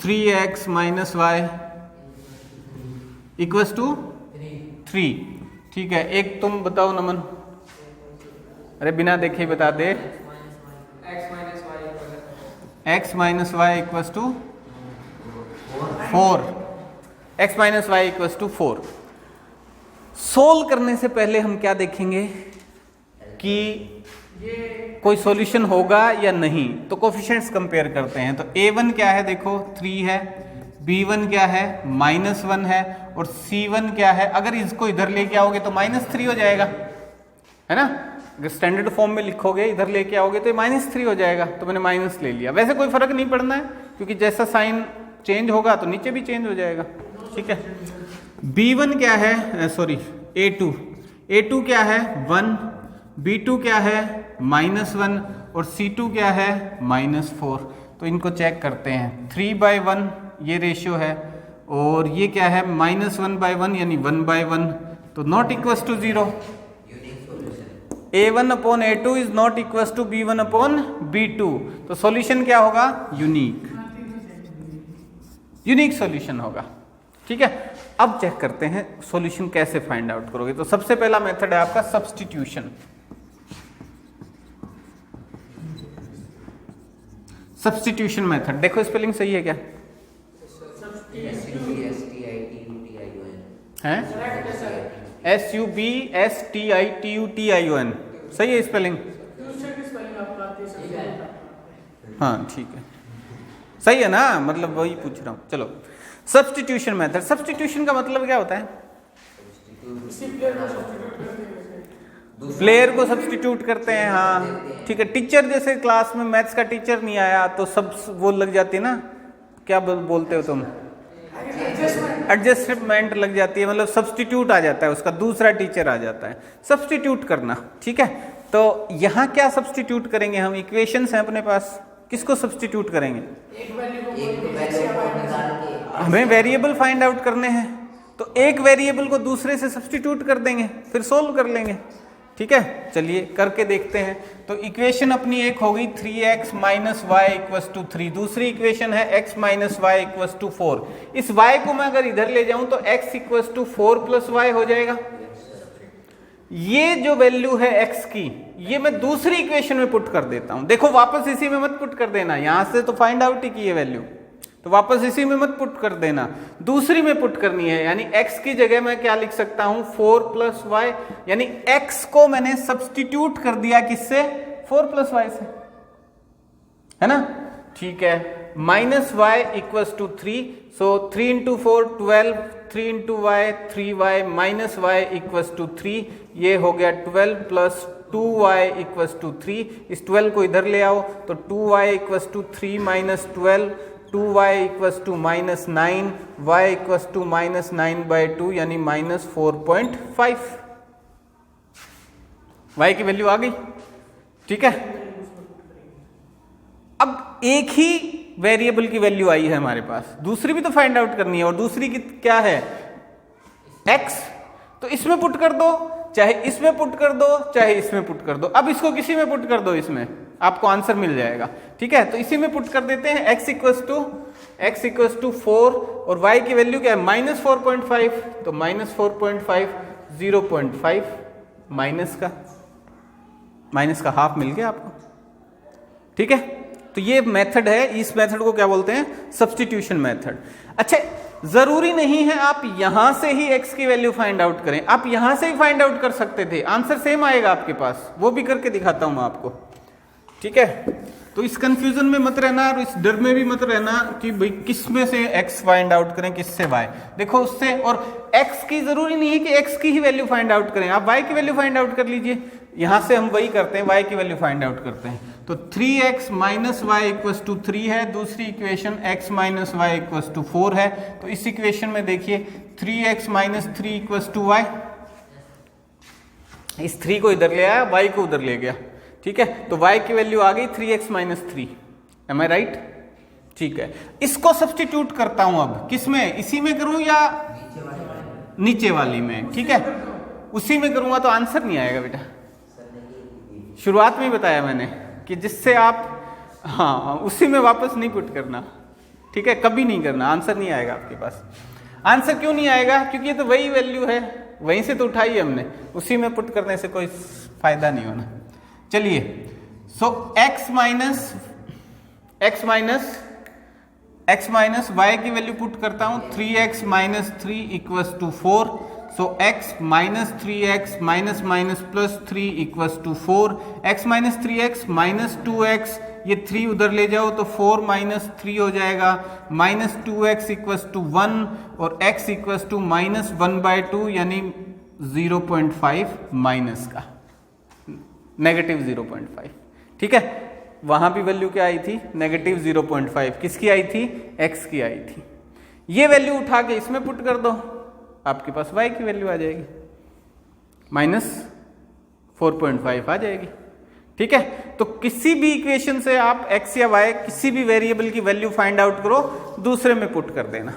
3x minus Y equals to 3। ठीक है, एक तुम बताओ नमन, अरे बिना देखे बता दे। x minus Y equals to 4। x minus Y equals to 4। Solve करने से पहले हम क्या देखेंगे कि कोई सॉल्यूशन होगा या नहीं, तो कोफिशिएंट्स कंपेयर करते हैं। तो a1 क्या है देखो 3 है, b1 क्या है -1 है, और c1 क्या है, अगर इसको इधर लेके आओगे तो -3 हो जाएगा, है ना। अगर स्टैंडर्ड फॉर्म में लिखोगे इधर लेके आओगे तो -3 हो जाएगा, तो मैंने माइनस ले लिया। वैसे कोई फर्क नहीं पड़ना है, क्योंकि जैसा साइन चेंज होगा तो नीचे भी चेंज हो जाएगा। ठीक है, b1 क्या है, सॉरी a2 क्या है 1, b2 क्या है -1, और c2 क्या है -4। तो इनको चेक करते हैं। 3/1 ये रेशियो है, और ये क्या है -1/1 यानी 1/1, तो not equals to 0। a1 upon a2 is not equals to b1 upon b2। तो सॉल्यूशन क्या होगा, यूनिक सॉल्यूशन होगा। ठीक है, अब चेक करते हैं सॉल्यूशन कैसे फाइंड आउट करोगे। तो सबसे पहला मेथड है आपका सब्स्टिट्यूशन। सब्स्टिट्यूशन मेथड देखो, स्पेलिंग सही है क्या है? SUBSTITUTION सही है स्पेलिंग? हाँ ठीक है, सही है ना, मतलब वही पूछ रहा हूँ। चलो, सब्स्टिट्यूशन मेथड। सब्स्टिट्यूशन का मतलब क्या होता है? प्लेयर को सब्स्टिट्यूट करते हैं। हाँ ठीक है, टीचर जैसे क्लास में मैथ्स का टीचर नहीं आया तो सब वो लग जाती है ना, क्या बोलते हो तुम, एडजस्टमेंट लग जाती है, मतलब सब्स्टिट्यूट आ जाता है, उसका दूसरा टीचर आ जाता है, सब्स्टिट्यूट करना। ठीक है, तो यहाँ क्या सब्स्टिट्यूट करेंगे हम? इक्वेशंस हैं अपने पास, किसको सब्स्टिट्यूट करेंगे? हमें वेरिएबल फाइंड आउट करने हैं, तो एक वेरिएबल को दूसरे से सब्स्टिट्यूट कर देंगे, फिर सोल्व कर लेंगे। ठीक है, चलिए करके देखते हैं। तो इक्वेशन अपनी एक होगी 3x minus Y equals to 3, दूसरी इक्वेशन है x minus Y equals to 4। इस y को मैं अगर इधर ले जाऊं तो x equals to 4 plus Y हो जाएगा। ये जो वैल्यू है x की, ये मैं दूसरी इक्वेशन में पुट कर देता हूं। देखो वापस इसी में मत पुट कर देना, यहां से तो फाइंड आउट ही की है वैल्यू, तो वापस इसी में मत पुट कर देना, दूसरी में पुट करनी है। यानी x की जगह मैं क्या लिख सकता हूं 4 प्लस वाई, यानी x को मैंने सब्स्टिट्यूट कर दिया किससे? 4 प्लस वाई से, है ना। ठीक है, minus Y equals to 3, so 3 into 4 12, 3 into Y 3y minus Y equals to 3, ये हो गया 12 प्लस 2y इक्वल्स टू 3। इस 12 को इधर ले आओ तो 2y equals to 3 minus 12, 2y equals to minus 9, y equals to minus 9/2 यानी माइनस 4.5। y की वैल्यू आ गई। ठीक है, अब एक ही वेरिएबल की वैल्यू आई है हमारे पास, दूसरी भी तो फाइंड आउट करनी है, और दूसरी की क्या है x, तो इसमें पुट कर दो, चाहे इसमें पुट कर दो, चाहे इसमें पुट कर दो। अब इसको किसी में पुट कर दो, इसमें आपको आंसर मिल जाएगा। ठीक है, तो इसी में पुट कर देते हैं। x इक्वल्स टू 4 और y की वैल्यू क्या है माइनस 4.5, तो माइनस 4.5 0.5 माइनस का हाफ मिल गया आपको। ठीक है, तो ये मेथड है, इस मेथड को क्या बोलते हैं? Substitution method. अच्छा, जरूरी नहीं है आप यहां से ही x की वैल्यू फाइंड आउट करें, आप यहां से ही फाइंड आउट कर सकते थे, आंसर सेम आएगा आपके पास, वो भी करके दिखाता हूं मैं आपको। ठीक है, तो इस कंफ्यूजन में मत रहना और इस डर में भी मत रहना कि भाई किस में से x फाइंड आउट करें, किससे y। देखो उससे, और x की जरूरी नहीं है कि x की ही वैल्यू फाइंड आउट करें, आप y की वैल्यू फाइंड आउट कर लीजिए। यहां से हम वही करते हैं, y की वैल्यू फाइंड आउट करते हैं। तो 3x minus Y equals to 3 है, दूसरी equation x minus Y equals to 4 है। तो इस इक्वेशन में देखिए 3x minus 3 equals to Y, इस 3 को इधर ले आया, y को उधर ले गया। ठीक है, तो y की वैल्यू आ गई 3x माइनस 3। एम आई राइट? ठीक है, इसको सब्स्टिट्यूट करता हूं अब किस में, इसी में करूं या नीचे वाली में? ठीक है, उसी में करूंगा तो आंसर नहीं आएगा बेटा, शुरुआत में ही बताया मैंने कि जिससे आप, हाँ उसी में वापस नहीं पुट करना। ठीक है, कभी नहीं करना, आंसर नहीं आएगा आपके पास। आंसर क्यों नहीं आएगा? क्योंकि ये तो वही वैल्यू है, वहीं से तो उठाई हमने, उसी में पुट करने से कोई फायदा नहीं होना। चलिए, सो x माइनस y की वैल्यू पुट करता हूं, 3x minus 3 equals to 4। So x minus 3x minus minus plus 3 equals to 4। x minus 3x minus 2x, ये 3 उधर ले जाओ तो 4 माइनस 3 हो जाएगा, माइनस 2x इक्वल्स टू 1 और x इक्वल्स टू माइनस 1/2 यानी 0.5 माइनस का, नेगेटिव 0.5। ठीक है, वहां भी वैल्यू क्या आई थी? नेगेटिव 0.5। किसकी आई थी? x की आई थी। ये वैल्यू उठा के इसमें पुट कर दो, आपके पास y की वैल्यू आ जाएगी, माइनस 4.5 आ जाएगी। ठीक है, तो किसी भी इक्वेशन से आप x या y किसी भी वेरिएबल की वैल्यू फाइंड आउट करो, दूसरे में पुट कर देना।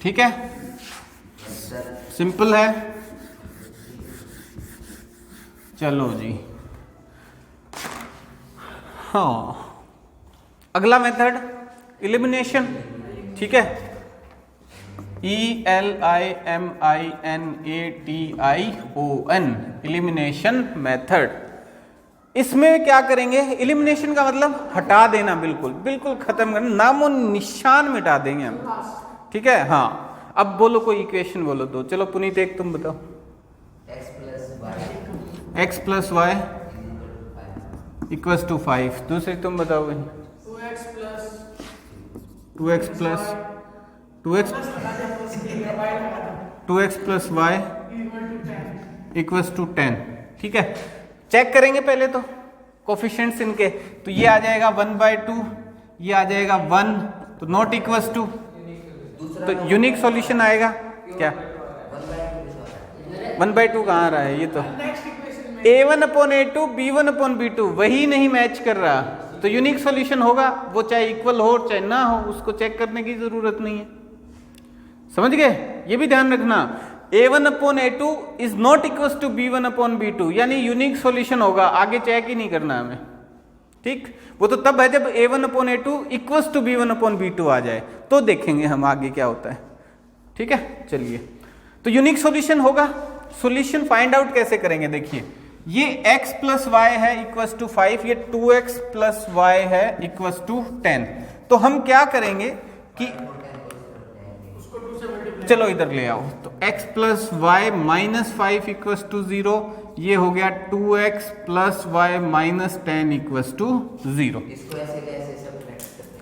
ठीक है, सिंपल है। चलो जी, हाँ, अगला मेथड इलिमिनेशन। ठीक है, ELIMINATION, इलिमिनेशन मेथड। इसमें क्या करेंगे? इलिमिनेशन का मतलब हटा देना, बिल्कुल बिल्कुल खत्म करना, नामो निशान मिटा देंगे हम। ठीक है, हाँ, अब बोलो कोई इक्वेशन बोलो दो। चलो पुनीत, एक तुम बताओ। x plus Y equals to 5। दूसरी तुम बताओ भाई। 2x plus Y equals to 10। ठीक है, चेक करेंगे पहले तो कोफिशिएंट्स इनके, तो ये आ जाएगा 1/2, ये आ जाएगा 1, तो नॉट इक्वल्स टू, तो यूनिक सॉल्यूशन आएगा क्या? 1/2 कहाँ आ रहा है? ये तो A1/A2 B1/B2 वही नहीं मैच कर रहा, तो यूनिक सॉल्यूशन होगा, वो चाहे इक्वल हो चाहे ना हो, उसको चेक करने की जरूरत नहीं है। समझ गए? ये भी ध्यान रखना, A1/A2 is not equal to B1/B2, यानी यूनिक सॉल्यूशन होगा, आगे चेक ही नहीं करना हमें। ठीक, वो तो तब है जब A1/A2 इक्वल टू B1/B2 आ जाए, तो देखेंगे हम आगे क्या होता है। ठीक है, चलिए, तो यूनिक सॉल्यूशन होगा। सॉल्यूशन फाइंड आउट कैसे करेंगे? देखिए, ये x प्लस वाई है इक्वल्स टू 5, ये 2x प्लस वाई है इक्वल्स टू 10। तो हम क्या करेंगे कि चलो इधर ले आओ, तो x plus Y minus 5 equals to 0, ये हो गया 2x plus Y minus 10 equals to 0।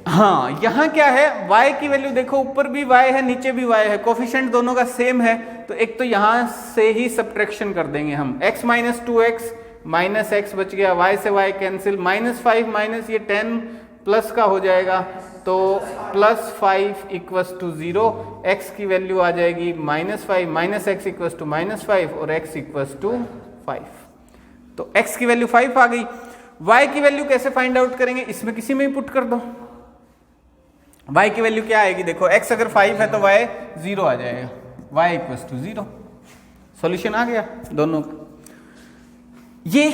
हाँ, यहाँ क्या है? y की वैल्यू देखो, ऊपर भी y है नीचे भी y है, कोफिशिएंट दोनों का सेम है, तो एक तो यहाँ से ही सब्ट्रैक्शन कर देंगे हम, x minus 2x minus x बच गया, y से y कैंसिल, माइनस 5 माइनस ये 10 प्लस का हो जाएगा, तो प्लस 5 इक्वल्स टू 0, x की वैल्यू आ जाएगी minus 5, minus x equals to minus 5 और x इक्वल्स टू 5। तो x की वैल्यू 5 आ गई। y की वैल्यू कैसे फाइंड आउट करेंगे? इसमें किसी में ही पुट कर दो। y की वैल्यू क्या आएगी? देखो, x अगर 5 है तो y 0 आ जाएगा, y इक्वल्स टू 0। सॉल्यूशन आ गया दोनों। ये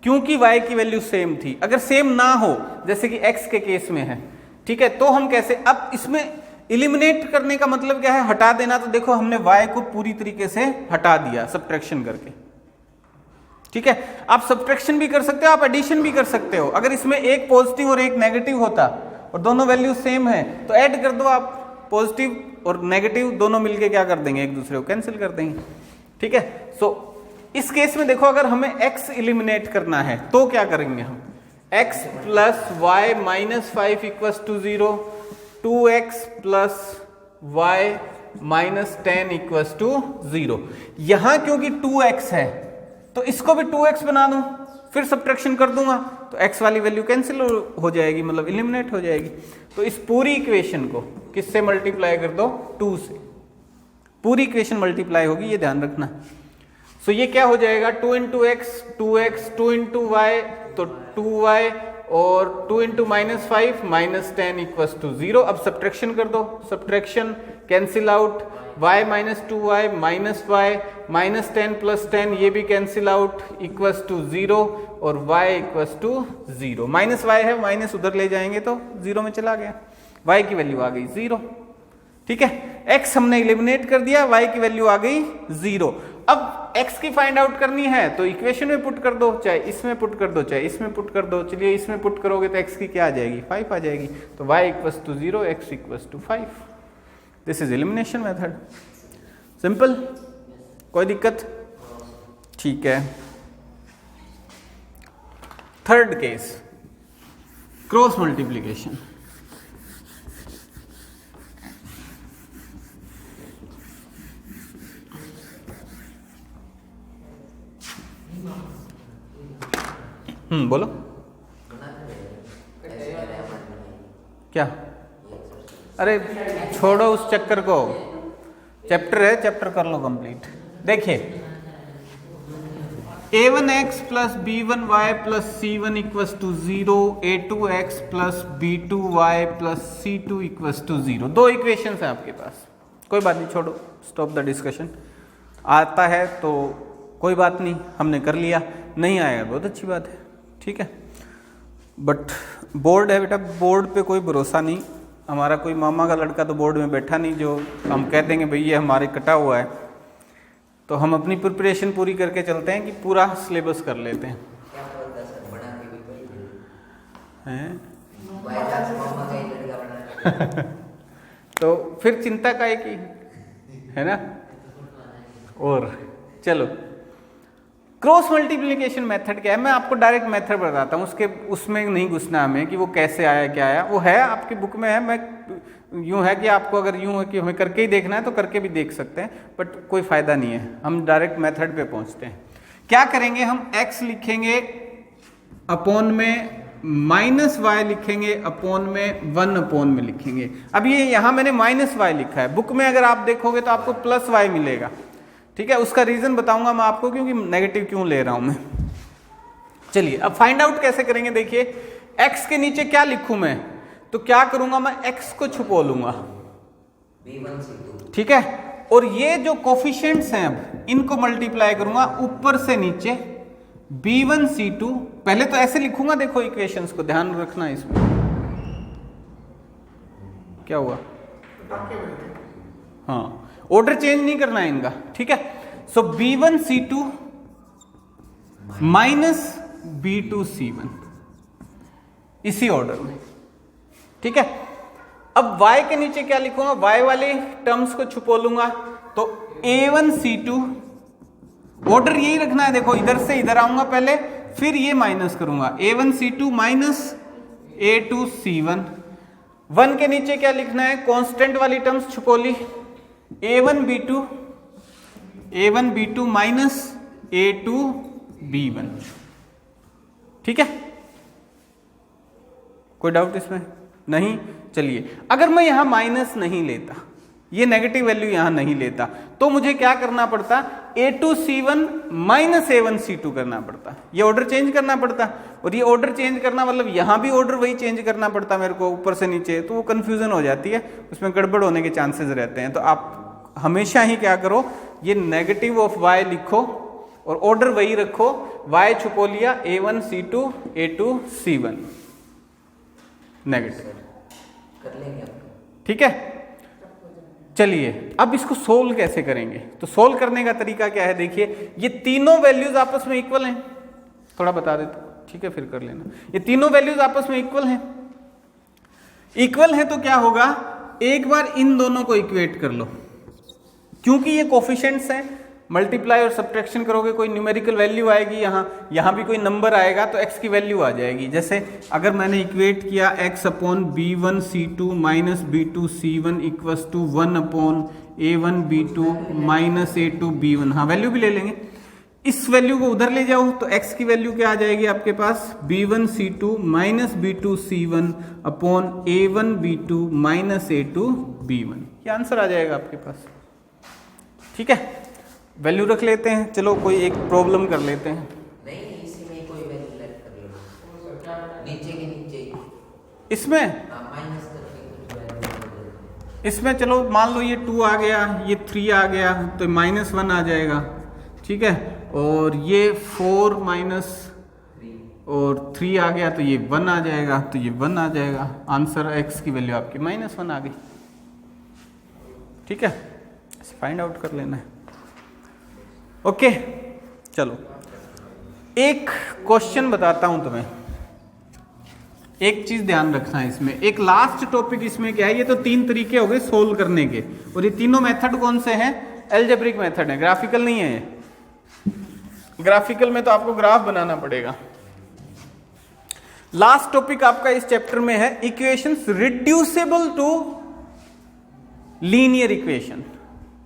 क्योंकि y की वैल्यू सेम थी, अगर सेम ना हो जैसे कि x के केस में है, ठीक है, तो हम कैसे? अब इसमें इलिमिनेट करने का मतलब क्या है? हटा देना। तो देखो, हमने y को पूरी तरीके से हटा दिया सब्ट्रैक्शन करके। ठीक है, आप सब्ट्रैक्शन भी कर सकते हो, आप एडिशन भी कर सकते हो। अगर इसमें एक पॉजिटिव और एक नेगेटिव होता और दोनों वैल्यू सेम है, तो ऐड कर दो आप, पॉजिटिव और नेगेटिव दोनों मिलके क्या कर देंगे? एक दूसरे को कैंसिल कर देंगे। ठीक है, सो इस केस में देखो, अगर हमें x इलिमिनेट करना है तो क्या करेंगे हम? x plus Y minus 5 equals to 0, 2x plus Y minus 10 equals to 0। यहां क्योंकि 2x है तो इसको भी 2x बना दूं, फिर सब्ट्रैक्शन कर दूंगा तो x वाली वैल्यू कैंसिल हो जाएगी, मतलब इलिमिनेट हो जाएगी। तो इस पूरी इक्वेशन को किससे मल्टीप्लाई कर दो? 2 से। पूरी इक्वेशन मल्टीप्लाई होगी, ये ध्यान रखना। सो ये क्या हो जाएगा? 2 into x 2x, 2 into Y तो 2y और 2 इंटू -5 -10 इक्वल्स टू 0। अब सब्ट्रैक्शन कर दो, subtraction cancel out, y -2y -y -10 + 10 ये भी कैंसिल आउट इक्वल्स टू 0 और y इक्वल्स टू 0। -y है, माइनस उधर ले जाएंगे तो 0 में चला गया, y की वैल्यू आ गई 0। ठीक है, x हमने एलिमिनेट कर दिया, y की वैल्यू आ गई 0। अब x की फाइंड आउट करनी है तो इक्वेशन में पुट कर दो, चाहे इसमें पुट कर दो चाहे इसमें पुट कर दो। चलिए इसमें पुट करोगे तो x की क्या आ जाएगी, 5 आ जाएगी, तो y equals to 0, x equals to 5। This is elimination method, simple, कोई दिक्कत? ठीक है। Third case, cross multiplication. बोलो क्या? अरे छोड़ो उस चक्कर को, चैप्टर है, चैप्टर कर लो कंप्लीट। देखिए a1x plus b1y plus c1 equals to 0, a2x plus b2y plus c2 equals to 0। दो इक्वेशंस हैं आपके पास, कोई बात नहीं, छोड़ो, स्टॉप द डिस्कशन। आता है तो कोई बात नहीं, हमने कर लिया, नहीं आएगा बहुत अच्छी बात है, ठीक है। बट बोर्ड है बेटा, बोर्ड पे कोई भरोसा नहीं। हमारा कोई मामा का लड़का तो बोर्ड में बैठा नहीं जो हम कह देंगे भाई ये हमारे कटा हुआ है। तो हम अपनी प्रिपरेशन पूरी करके चलते हैं कि पूरा सिलेबस कर लेते हैं। तो फिर चिंता का एक ही है ना। और चलो, क्रॉस मल्टीप्लिकेशन मेथड क्या है, मैं आपको डायरेक्ट मेथड बताता हूँ, उसमें नहीं घुसना हमें कि वो कैसे आया क्या आया, वो है आपकी बुक में है। मैं यूँ है कि आपको अगर यूँ है कि हमें करके ही देखना है तो करके भी देख सकते हैं, बट कोई फ़ायदा नहीं है, हम डायरेक्ट मेथड पे पहुँचते हैं। क्या करेंगे, हम x लिखेंगे अपॉन में -y लिखेंगे अपॉन में 1 अपॉन में लिखेंगे। अब ये यहाँ मैंने -y लिखा है, बुक में अगर आप देखोगे तो आपको +y मिलेगा, ठीक है। उसका रीजन बताऊंगा मैं आपको क्योंकि नेगेटिव क्यों ले रहा हूं मैं। चलिए अब फाइंड आउट कैसे करेंगे, देखिए x के नीचे क्या लिखूं मैं, तो क्या करूंगा मैं, x को छुपो लूंगा, ठीक है। और ये जो कोफिशिएंट्स हैं अब इनको मल्टीप्लाई करूंगा ऊपर से नीचे, b1 c2। पहले तो ऐसे लिखूंगा, देखो इक्वेशंस को ध्यान रखना, इसमें क्या हुआ, हाँ ऑर्डर चेंज नहीं करना है इनका, ठीक है। सो b1 c2 minus b2 c1 इसी ऑर्डर में, ठीक है। अब y के नीचे क्या लिखूंगा, y वाले टर्म्स को छुपो लूंगा, तो a1 c2, ऑर्डर यही रखना है, देखो इधर से इधर आऊंगा पहले, फिर ये माइनस करूंगा, a1 c2 minus a2 c1। 1 के नीचे क्या लिखना है, कांस्टेंट वाली टर्म्स छुपो ली, a1 b2 minus a2 b1, ठीक है। कोई डाउट इसमें नहीं? चलिए अगर मैं यहां माइनस नहीं लेता, ये नेगेटिव वैल्यू यहां नहीं लेता, तो मुझे क्या करना पड़ता, a2 c1 minus a1 c2 करना पड़ता, ये ऑर्डर चेंज करना पड़ता। और ये ऑर्डर चेंज करना मतलब यहां भी ऑर्डर वही चेंज करना पड़ता मेरे को ऊपर से नीचे, तो वो कंफ्यूजन हो जाती है, उसमें गड़बड़ होने के चांसेस रहते हैं। तो आप हमेशा ही क्या करो, ये नेगेटिव ऑफ y लिखो और ऑर्डर वही रखो, y छुपो लिया, a1 c2 a2 c1 negative, कर लेंगे, ठीक है। चलिए अब इसको सोल्व कैसे करेंगे, तो सोल्व करने का तरीका क्या है, देखिए ये तीनों वैल्यूज आपस में इक्वल हैं, थोड़ा बता देता हूं, ठीक है, फिर कर लेना। ये तीनों वैल्यूज आपस में इक्वल हैं, इक्वल है तो क्या होगा, एक बार इन दोनों को इक्वेट कर लो, क्योंकि ये कोफिशिएंट्स हैं, मल्टीप्लाई और सब्ट्रैक्शन करोगे कोई न्यूमेरिकल वैल्यू आएगी, यहाँ भी कोई नंबर आएगा तो x की वैल्यू आ जाएगी। जैसे अगर मैंने इक्वेट किया x upon b1 c2 minus b2 c1 equals to 1 upon a1 b2 minus a2 b1, हाँ वैल्यू भी ले लेंगे, इस वैल्यू को उधर ले जाओ तो x की वैल्यू क्या आ जाएगी आपके पास, b1 c2 minus b2 c1 upon a1 b2 minus a2 b1, ये आंसर आ जाएगा आपके पास, ठीक है। वैल्यू रख लेते हैं, चलो कोई एक प्रॉब्लम कर लेते हैं, नहीं इसी में कोई वैल्यू लेट कर लो, नीचे की इसमें चलो मान लो ये 2 आ गया, ये 3 आ गया, तो -1 आ जाएगा, ठीक है। और ये 4 माइनस और 3 आ गया तो ये 1 आ जाएगा, तो ये 1 आ जाएगा। आंसर x की वैल्यू आपकी -1 आ गई, ठीक है। इसे फाइंड आउट कर लेना है। ओके चलो एक क्वेश्चन बताता हूं तुम्हें, एक चीज ध्यान रखना है इसमें। एक लास्ट टॉपिक इसमें क्या है, ये तो 3 तरीके हो गए सोल्व करने के, और ये तीनों मेथड कौन से हैं? एल्जेब्रिक मेथड है, ग्राफिकल नहीं है ये। ग्राफिकल में तो आपको ग्राफ बनाना पड़ेगा। लास्ट टॉपिक आपका इस चैप्टर में है equations reducible to linear equation,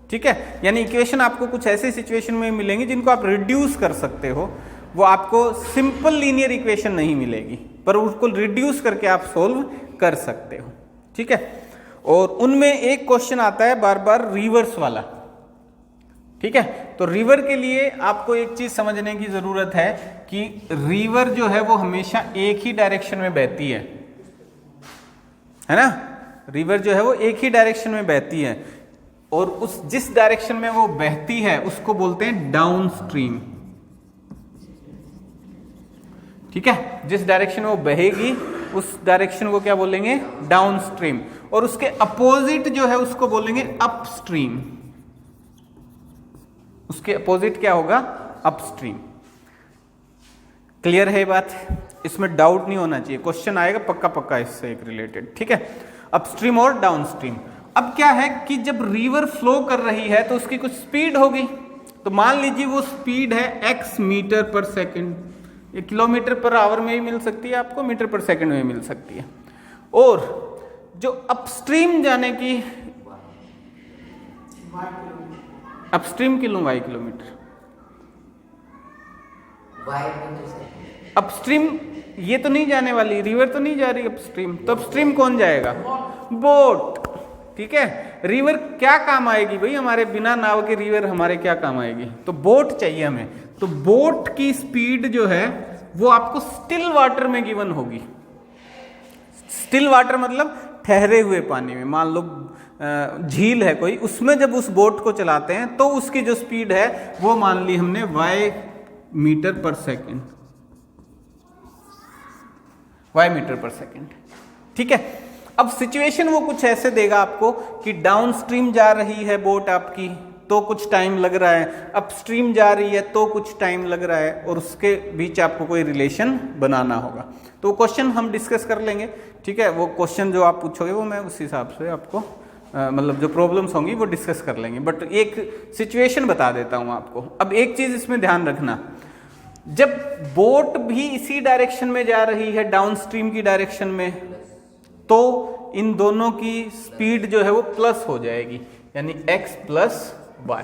ठीक है। यानी इक्वेशन आपको कुछ ऐसे सिचुएशन में मिलेंगे जिनको आप रिड्यूस कर सकते हो, वो आपको सिंपल लीनियर इक्वेशन नहीं मिलेगी, पर उसको रिड्यूस करके आप सोल्व कर सकते हो, ठीक है। और उनमें एक क्वेश्चन आता है बार बार रिवर्स वाला, ठीक है। तो रिवर के लिए आपको एक चीज समझने की जरूरत है कि रिवर जो है वो हमेशा एक ही डायरेक्शन में बहती है ना। रिवर जो है वो एक ही डायरेक्शन में बहती है, और उस जिस डायरेक्शन में वो बहती है उसको बोलते हैं डाउन स्ट्रीम, ठीक है। जिस डायरेक्शन में वो बहेगी उस डायरेक्शन को क्या बोलेंगे? Down stream. और उसके अपोजिट जो है उसको बोलेंगे अपस्ट्रीम। उसके अपोजिट क्या होगा? अपस्ट्रीम। क्लियर है बात? इसमें डाउट नहीं होना चाहिए, क्वेश्चन आएगा पक्का पक्का इससे एक रिलेटेड, ठीक है। अपस्ट्रीम और डाउनस्ट्रीम। अब क्या है कि जब रिवर फ्लो कर रही है तो उसकी कुछ स्पीड होगी, तो मान लीजिए वो स्पीड है x मीटर पर सेकंड। ये किलोमीटर पर आवर में भी मिल सकती है आपको, मीटर पर सेकंड में मिल सकती है। और जो अपस्ट्रीम जाने की, अपस्ट्रीम की लूं y किलोमीटर, अपस्ट्रीम ये तो नहीं जाने वाली, रिवर तो नहीं जा रही अपस्ट्रीम, तो अपस्ट्रीम कौन जाएगा? बोट, ठीक है। रिवर क्या काम आएगी भाई हमारे? बिना नाव के रिवर हमारे क्या काम आएगी? तो बोट चाहिए हमें। तो बोट की स्पीड जो है वो आपको स्टिल वाटर में गिवन होगी। स्टिल वाटर मतलब ठहरे हुए पानी में। मान लो झील है कोई, उसमें जब उस बोट को चलाते हैं तो उसकी जो स्पीड है वो मान ली हमने y मीटर पर सेकंड, y मीटर पर सेकंड, ठीक है। अब सिचुएशन वो कुछ ऐसे देगा आपको कि डाउन स्ट्रीम जा रही है बोट आपकी तो कुछ टाइम लग रहा है, अपस्ट्रीम जा रही है तो कुछ टाइम लग रहा है, और उसके बीच आपको कोई रिलेशन बनाना होगा। तो क्वेश्चन हम डिस्कस कर लेंगे, ठीक है। वो क्वेश्चन जो आप पूछोगे वो मैं उस हिसाब से आपको मतलब जो प्रॉब्लम्स होंगी वो डिस्कस कर लेंगे, बट एक सिचुएशन बता देता हूं आपको। अब एक चीज इसमें ध्यान रखना, जब बोट भी इसी डायरेक्शन में जा रही है, डाउन स्ट्रीम की डायरेक्शन में, तो इन दोनों की स्पीड जो है वो प्लस हो जाएगी, यानी x प्लस y।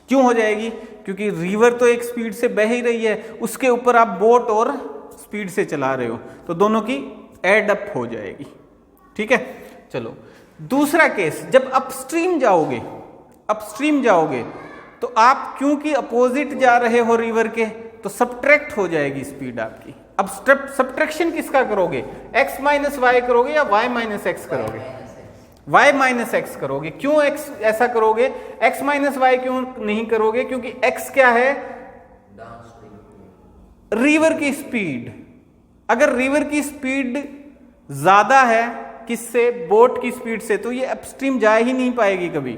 क्यों हो जाएगी? क्योंकि रिवर तो एक स्पीड से बह ही रही है, उसके ऊपर आप बोट और स्पीड से चला रहे हो, तो दोनों की एड अप हो जाएगी, ठीक है। चलो दूसरा केस, जब अपस्ट्रीम जाओगे, अपस्ट्रीम जाओगे तो आप क्योंकि अपोजिट जा रहे हो रिवर के, तो सब्ट्रैक्ट हो जाएगी स्पीड आपकी। अब सब्ट्रैक्शन किसका करोगे? x माइनस वाई करोगे या y माइनस एक्स करोगे? y माइनस एक्स करोगे। क्यों x ऐसा करोगे? x माइनस वाई क्यों नहीं करोगे? क्योंकि x क्या है? रिवर की स्पीड। अगर रिवर की स्पीड ज्यादा है किससे? बोट की स्पीड से, तो ये अपस्ट्रीम जा ही नहीं पाएगी कभी।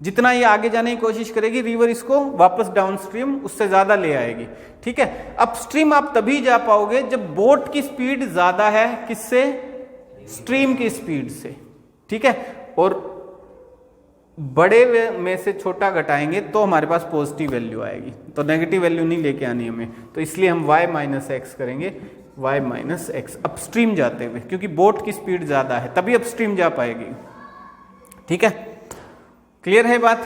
जितना ये आगे जाने की कोशिश करेगी, रिवर इसको वापस डाउनस्ट्रीम उससे ज्यादा ले आएगी, ठीक है। अपस्ट्रीम आप तभी जा पाओगे जब बोट की स्पीड ज्यादा है किससे? स्ट्रीम की स्पीड से, ठीक है। और बड़े में से छोटा घटाएंगे तो हमारे पास पॉजिटिव वैल्यू आएगी, तो नेगेटिव वैल्यू नहीं लेके आनी हमें, तो इसलिए हम y माइनस एक्स करेंगे, y माइनस एक्स अपस्ट्रीम जाते हुए, क्योंकि बोट की स्पीड ज्यादा है तभी अपस्ट्रीम जा पाएगी, ठीक है। क्लियर है बात?